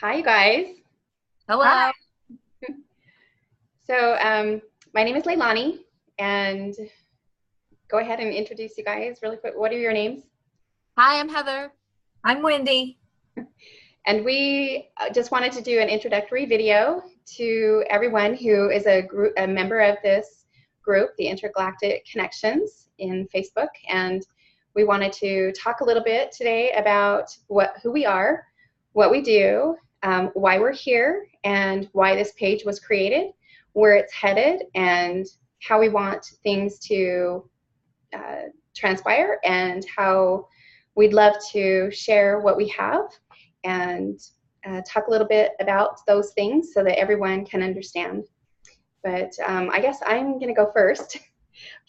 Hi, you guys. Hello. My name is Leilani, and go ahead and introduce you guys really quick. What are your names? Hi, I'm Heather. I'm Wendy. And we just wanted to do an introductory video to everyone who is a member of this group, the Intergalactic Connections in Facebook. And we wanted to talk a little bit today about who we are, what we do, why we're here, and why this page was created, where it's headed, and how we want things to transpire, and how we'd love to share what we have and talk a little bit about those things so that everyone can understand. But I guess I'm going to go first.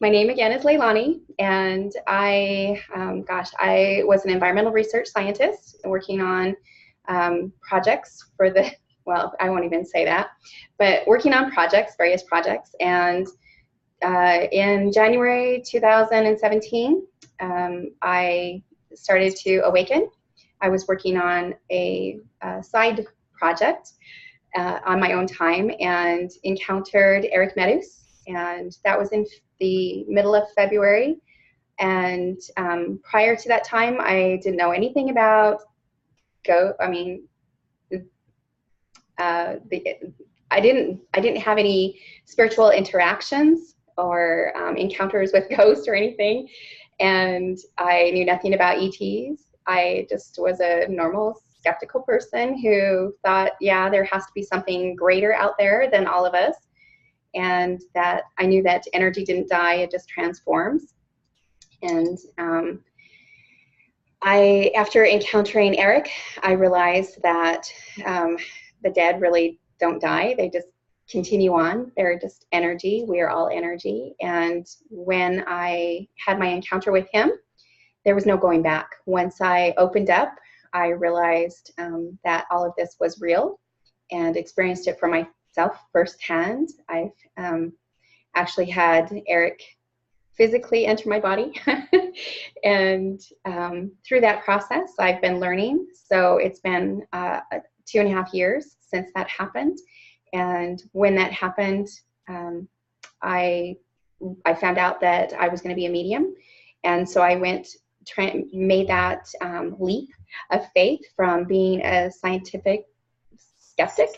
My name again is Leilani, and I was an environmental research scientist working on projects for well, I won't even say that, but working on various projects. And in January 2017, I started to awaken. I was working on a side project on my own time and encountered Eric Medus, and that was in the middle of February. And prior to that time, I didn't know anything about I didn't have any spiritual interactions or encounters with ghosts or anything, and I knew nothing about ETs. I just was a normal skeptical person who thought, yeah, there has to be something greater out there than all of us, and that I knew that energy didn't die, it just transforms. And after encountering Eric, I realized that the dead really don't die. They just continue on. They're just energy. We are all energy. And when I had my encounter with him, there was no going back. Once I opened up, I realized that all of this was real and experienced it for myself firsthand. I've actually had Eric physically enter my body. And through that process, I've been learning. So it's been 2.5 years since that happened. And when that happened, I found out that I was going to be a medium. And so I made that leap of faith from being a scientific skeptic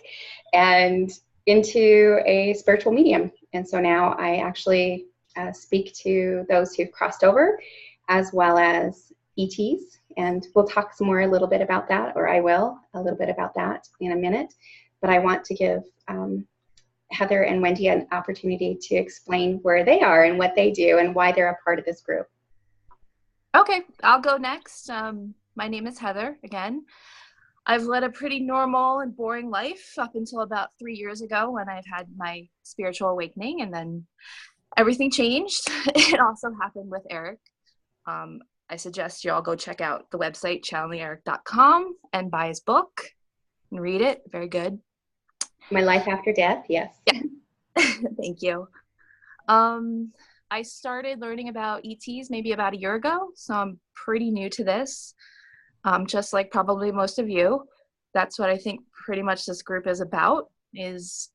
and into a spiritual medium. And so now I actually speak to those who've crossed over, as well as ETs. And we'll talk some more a little bit about that, or I will a little bit about that in a minute. But I want to give Heather and Wendy an opportunity to explain where they are and what they do and why they're a part of this group. Okay, I'll go next. My name is Heather again. I've led a pretty normal and boring life up until about 3 years ago when I've had my spiritual awakening, and then everything changed. It also happened with Eric. I suggest you all go check out the website channelingerich.com and buy his book and read it. Very good. My Life After Death, yes. Yeah. Thank you. I started learning about ETs maybe about a year ago, so I'm pretty new to this. Just like probably most of you, that's what I think pretty much this group is about, is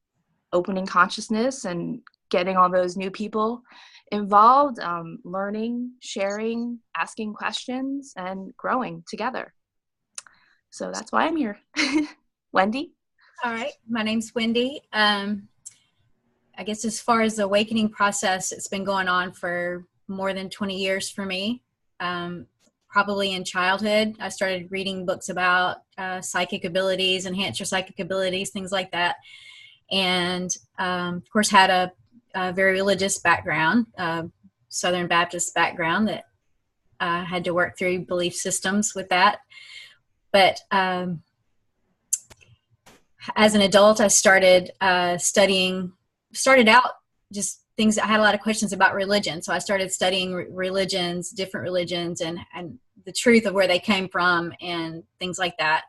opening consciousness and getting all those new people involved, learning, sharing, asking questions, and growing together. So that's why I'm here. Wendy? All right. My name's Wendy. I guess as far as the awakening process, it's been going on for more than 20 years for me. Probably in childhood, I started reading books about psychic abilities, enhance your psychic abilities, things like that. And of course had a very religious background, Southern Baptist background, that had to work through belief systems with that. But as an adult, I started started out just things. I had a lot of questions about religion. So I started studying religions, different religions, and the truth of where they came from and things like that.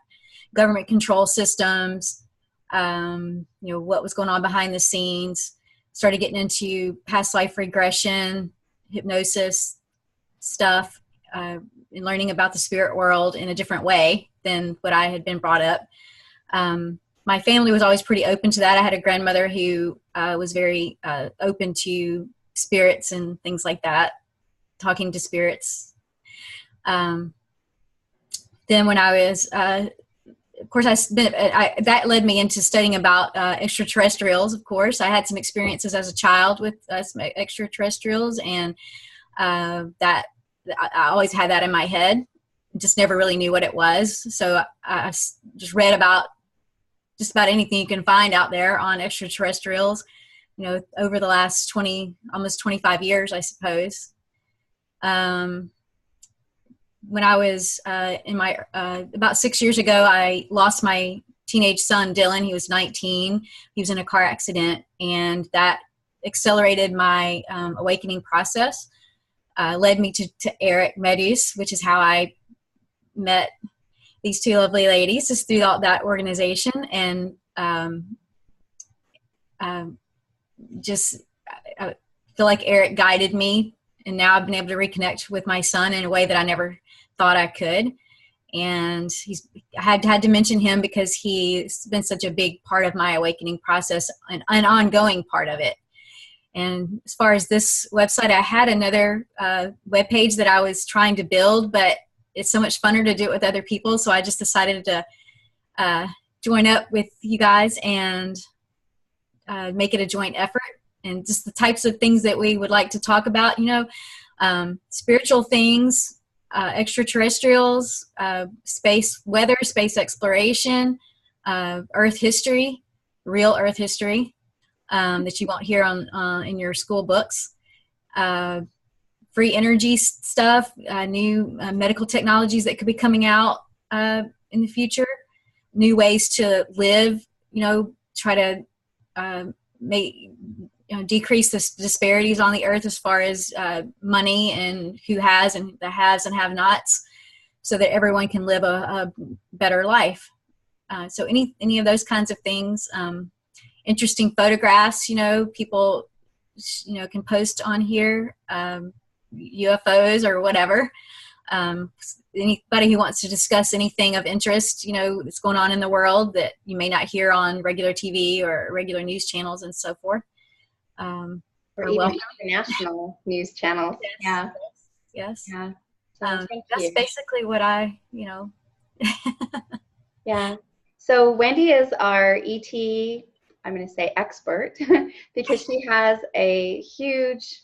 Government control systems, what was going on behind the scenes. Started getting into past life regression, hypnosis stuff, and learning about the spirit world in a different way than what I had been brought up. My family was always pretty open to that. I had a grandmother who was very open to spirits and things like that, talking to spirits. Then when I was, of course, that led me into studying about extraterrestrials. Of course, I had some experiences as a child with some extraterrestrials, and that I always had that in my head. Just never really knew what it was. So I just read about just about anything you can find out there on extraterrestrials, you know, over the last almost 25 years, I suppose. When I was in my, about 6 years ago, I lost my teenage son, Dylan. He was 19. He was in a car accident, and that accelerated my awakening process, led me to Eric Medus, which is how I met these two lovely ladies, just through that organization. And just I feel like Eric guided me, and now I've been able to reconnect with my son in a way that I never thought I could. And I had to mention him because he's been such a big part of my awakening process, and an ongoing part of it. And as far as this website, I had another web page that I was trying to build, but it's so much funner to do it with other people. So I just decided to join up with you guys and make it a joint effort, and just the types of things that we would like to talk about, you know, spiritual things, extraterrestrials, space weather, space exploration, Earth history, real Earth history, that you won't hear on in your school books, free energy stuff, new medical technologies that could be coming out in the future, new ways to live, you know, try to decrease the disparities on the earth as far as money and who has, and the haves and have-nots, so that everyone can live a better life. So any of those kinds of things, interesting photographs, you know, people, you know, can post on here, UFOs or whatever. Anybody who wants to discuss anything of interest, you know, that's going on in the world that you may not hear on regular TV or regular news channels and so forth. Or even international news channels. Yes. Yes. Yeah. So that's basically what I, you know. Yeah. So Wendy is our ET, I'm going to say expert, because she has a huge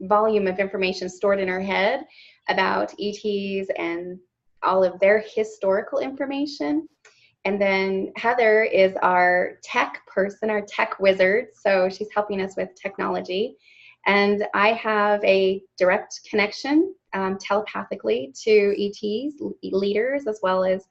volume of information stored in her head about ETs and all of their historical information. And then Heather is our tech person, our tech wizard. So she's helping us with technology. And I have a direct connection telepathically to ETs, leaders, as well as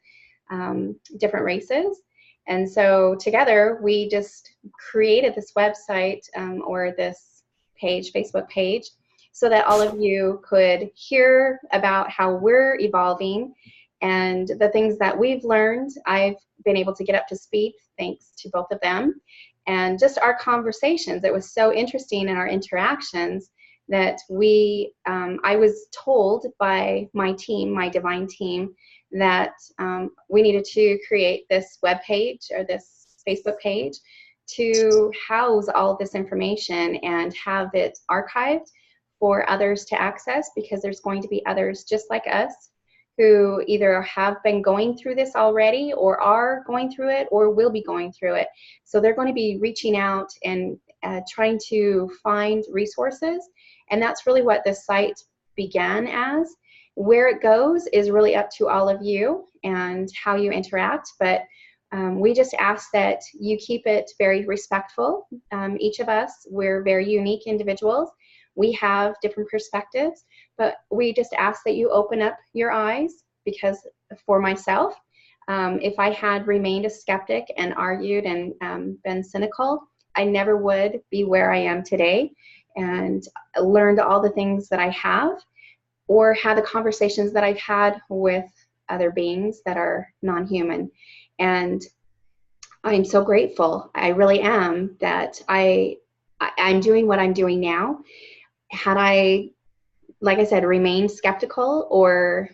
different races. And so together we just created this website or this page, Facebook page, so that all of you could hear about how we're evolving and the things that we've learned. I've been able to get up to speed thanks to both of them, and just our conversations. It was so interesting in our interactions that I was told by my team, my divine team, that we needed to create this web page or this Facebook page to house all of this information and have it archived for others to access, because there's going to be others just like us who either have been going through this already or are going through it or will be going through it. So they're going to be reaching out and trying to find resources. And that's really what this site began as. Where it goes is really up to all of you and how you interact, but we just ask that you keep it very respectful. Each of us, we're very unique individuals. We have different perspectives, but we just ask that you open up your eyes, because for myself, if I had remained a skeptic and argued and been cynical, I never would be where I am today and learned all the things that I have, or had the conversations that I've had with other beings that are non-human. And I'm so grateful, I really am, that I'm doing what I'm doing now. Had I, like I said, remained skeptical or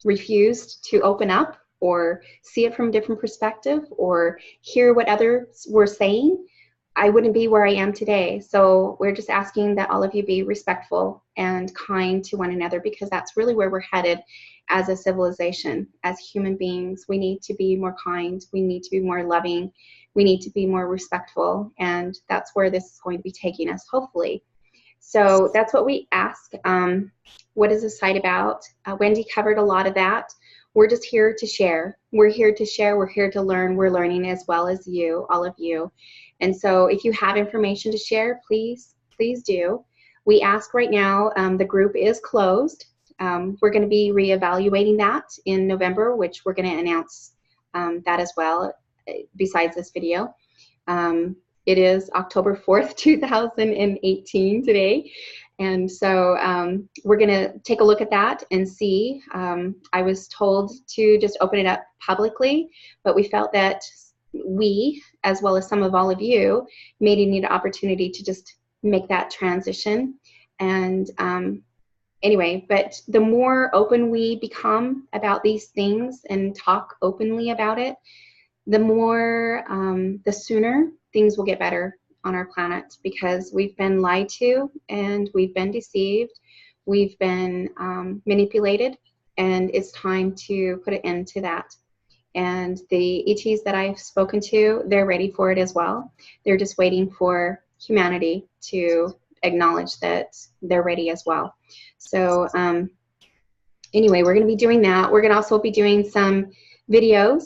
refused to open up, or see it from a different perspective or hear what others were saying, I wouldn't be where I am today. So we're just asking that all of you be respectful and kind to one another, because that's really where we're headed as a civilization, as human beings. We need to be more kind. We need to be more loving. We need to be more respectful. And that's where this is going to be taking us, hopefully. So that's what we ask. What is the site about? Wendy covered a lot of that. We're just here to share. We're here to share. We're here to learn. We're learning as well as you, all of you. And so if you have information to share, please do. We ask right now, the group is closed. We're going to be reevaluating that in November, which we're going to announce that as well, besides this video. It is October 4th, 2018 today. And so we're going to take a look at that and see. I was told to just open it up publicly, but we felt that we, as well as some of all of you, may need an opportunity to just make that transition. And anyway, but the more open we become about these things and talk openly about it, the more, the sooner things will get better on our planet, because we've been lied to and we've been deceived, we've been manipulated, and it's time to put an end to that. And the ETs that I've spoken to, they're ready for it as well. They're just waiting for humanity to acknowledge that they're ready as well. So anyway, we're going to be doing that. We're going to also be doing some video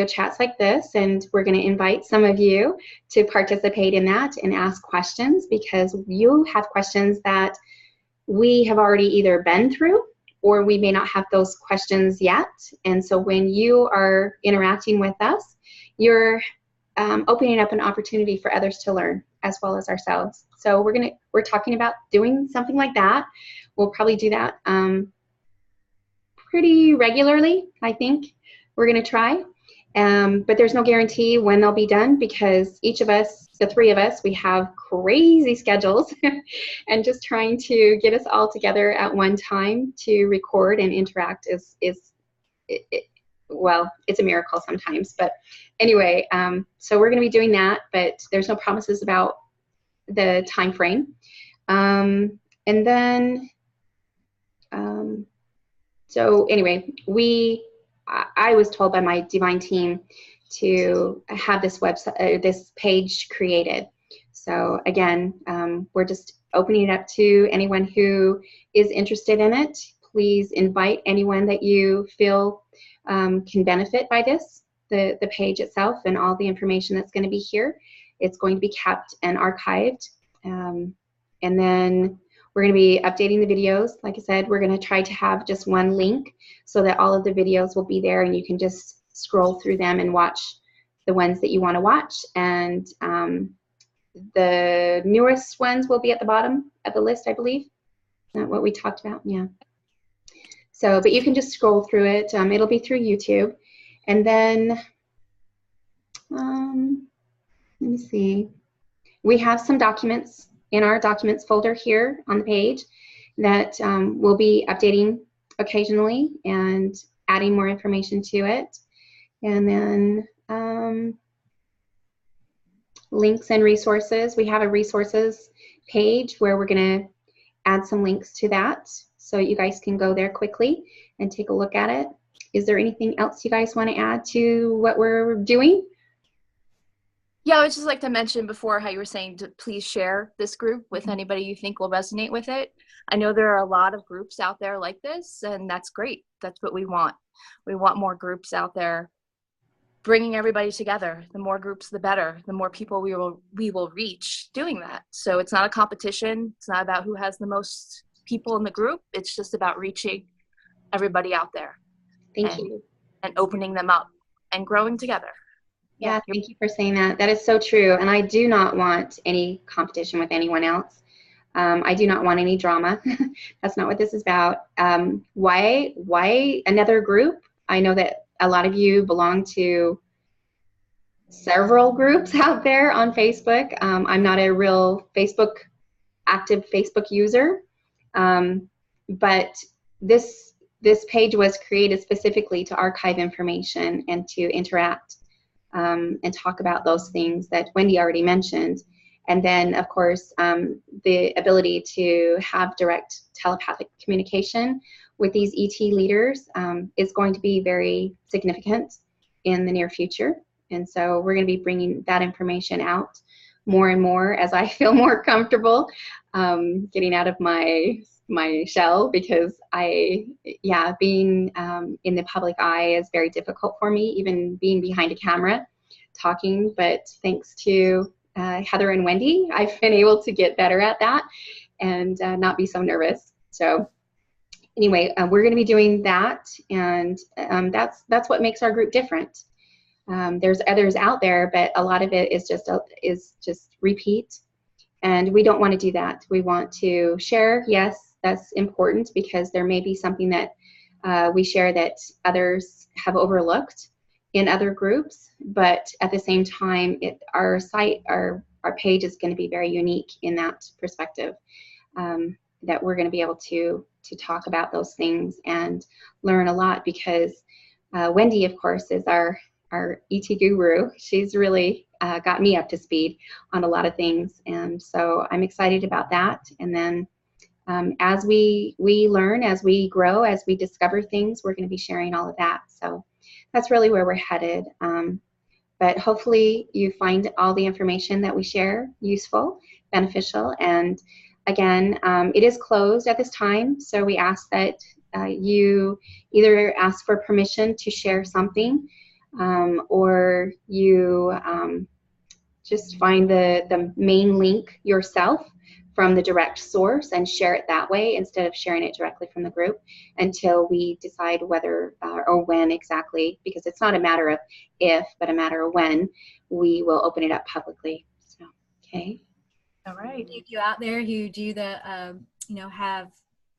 chats like this, and we're going to invite some of you to participate in that and ask questions, because you have questions that we have already either been through, or we may not have those questions yet. And so when you are interacting with us, you're opening up an opportunity for others to learn as well as ourselves. So we're talking about doing something like that. We'll probably do that pretty regularly, I think. We're going to try. But there's no guarantee when they'll be done, because each of us, the three of us, we have crazy schedules and just trying to get us all together at one time to record and interact well, it's a miracle sometimes. But anyway, so we're going to be doing that, but there's no promises about the time frame. And then, so anyway, I was told by my divine team to have this website, this page created. So again, we're just opening it up to anyone who is interested in it. Please invite anyone that you feel can benefit by this, the page itself and all the information that's going to be here. It's going to be kept and archived. And then we're going to be updating the videos. Like I said, we're going to try to have just one link so that all of the videos will be there and you can just scroll through them and watch the ones that you want to watch. And the newest ones will be at the bottom of the list, I believe. Is that what we talked about? Yeah. So, but you can just scroll through it. It'll be through YouTube. And then, let me see. We have some documents in our documents folder here on the page that we'll be updating occasionally and adding more information to it. And then links and resources. We have a resources page where we're going to add some links to that, so you guys can go there quickly and take a look at it. Is there anything else you guys want to add to what we're doing? Yeah, I would just like to mention before how you were saying to please share this group with anybody you think will resonate with it. I know there are a lot of groups out there like this, and that's great. That's what we want. We want more groups out there bringing everybody together. The more groups, the better. The more people we will reach doing that. So it's not a competition. It's not about who has the most people in the group. It's just about reaching everybody out there. Thank you. And opening them up and growing together. Yeah, thank you for saying that. That is so true. And I do not want any competition with anyone else. I do not want any drama. That's not what this is about. Why another group? I know that a lot of you belong to several groups out there on Facebook. I'm not a real active Facebook user. But this page was created specifically to archive information and to interact and talk about those things that Wendy already mentioned. And then, of course, the ability to have direct telepathic communication with these ET leaders is going to be very significant in the near future. And so we're going to be bringing that information out more and more as I feel more comfortable getting out of my shell, because being in the public eye is very difficult for me, even being behind a camera talking. But thanks to Heather and Wendy, I've been able to get better at that and not be so nervous. So anyway, we're going to be doing that, and that's what makes our group different. There's others out there, but a lot of it is just repeat, and we don't want to do that. We want to share. Yes, that's important, because there may be something that we share that others have overlooked in other groups, but at the same time, our page is going to be very unique in that perspective, that we're going to be able to talk about those things and learn a lot, because Wendy, of course, is our ET guru. She's really got me up to speed on a lot of things, and so I'm excited about that. And then as we learn, as we grow, as we discover things, we're going to be sharing all of that. So that's really where we're headed. But hopefully you find all the information that we share useful, beneficial, and again, it is closed at this time, so we ask that you either ask for permission to share something, or you just find the main link yourself from the direct source and share it that way instead of sharing it directly from the group, until we decide whether or when exactly, because it's not a matter of if, but a matter of when we will open it up publicly. So, okay. All right. You out there who do the, have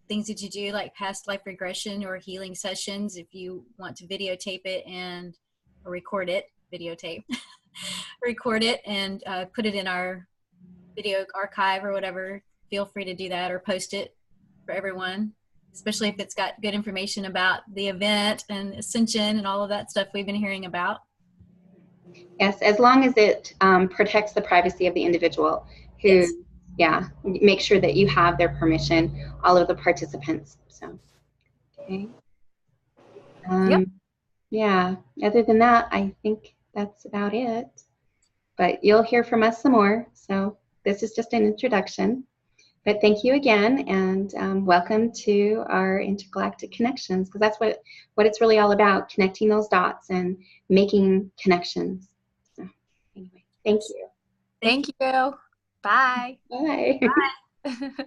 things that you do like past life regression or healing sessions, if you want to videotape it or record it, record it and put it in our video archive or whatever, feel free to do that, or post it for everyone, especially if it's got good information about the event and ascension and all of that stuff we've been hearing about. Yes, as long as it protects the privacy of the individual who, yes. Make sure that you have their permission, all of the participants. So, okay. Yep. Yeah, other than that, I think that's about it. But you'll hear from us some more. So this is just an introduction. But thank you again, and welcome to our Intergalactic Connections, because that's what it's really all about, connecting those dots and making connections. So anyway, thank you. Thank you. Bye. Bye. Bye.